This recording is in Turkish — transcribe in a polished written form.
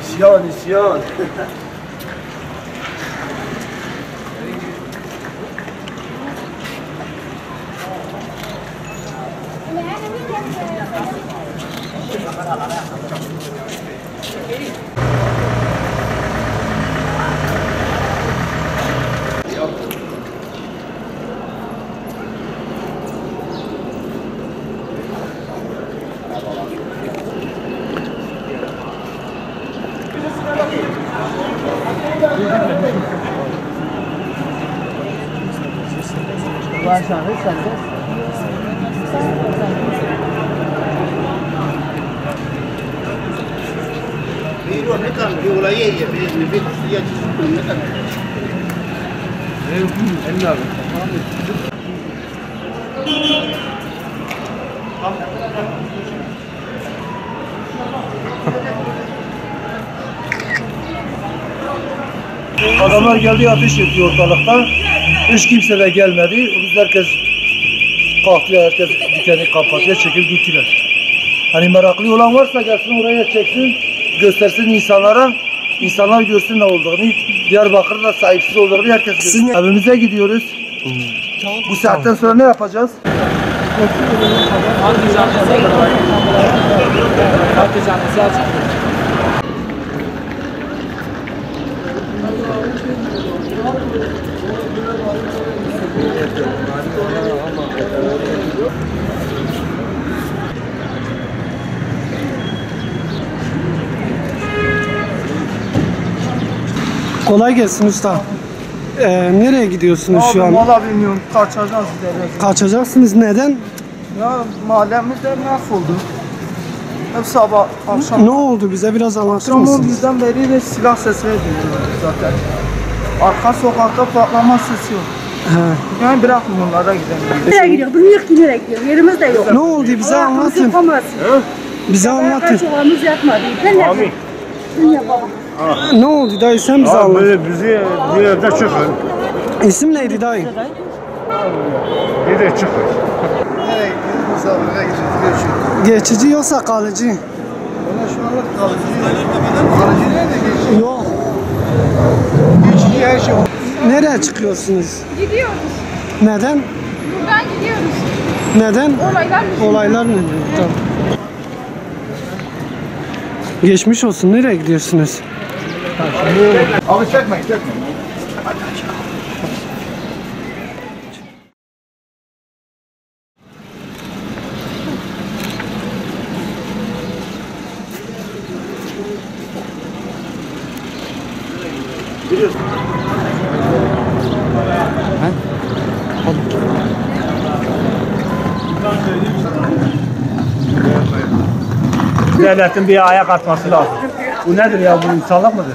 İsyan, isyan. Adamlar geldi, ateş etti ortalıkta. Hiç kimse de gelmedi. Biz herkes kalktı, herkes dükkanı kapattı, çekip gittiler. Hani meraklı olan varsa gelsin oraya çeksin, göstersin insanlara. İnsanlar görsün ne olduğunu. Diyarbakır'da sahipsiz olduğunu herkes görsün. Evimize gidiyoruz. Bu saatten sonra ne yapacağız? Kolay gelsin usta. Nereye gidiyorsunuz şu an? Valla bilmiyorum, kaçacağız gideceğiz. Kaçacaksınız, neden? Ya mahallemizde mahvoldu. Hep sabah, akşam. Ne oldu, bize biraz anlatır Akşam mısınız? 11'den beri de silah sesleri duyuyoruz zaten. Arka sokakta patlama sesi yok. He. Yani bırakın onlara gidelim. Nereye gidiyor? Bilmiyor ki nereye gidiyor. Yerimiz de yok. Ne oldu, bize anlatın. Yapamazsın. Bize anlatın. Çuvalımız yatmadı. Ben ne yapayım? Ben yapamam. Ne oldu dayı, sen bize anlat. Bizi bir evde çıkın. İsim neydi dayı? Bir de çıkın. Nereye gidiyoruz? Misafirliğe gidiyoruz. Geçici yoksa kalıcı? Ona şu anlık kalıcı. Kalıcı nerede geçiyor? Yok. Geçici her şey. Nereye çıkıyorsunuz? Gidiyoruz. Neden? Buradan gidiyoruz. Neden? Olaylar Olaylar ne? Tamam. Geçmiş olsun, nereye gidiyorsunuz? Abi çekme, çekme. Devletin bir ayak atması lazım. Bu nedir ya? Bu insanlık mıdır?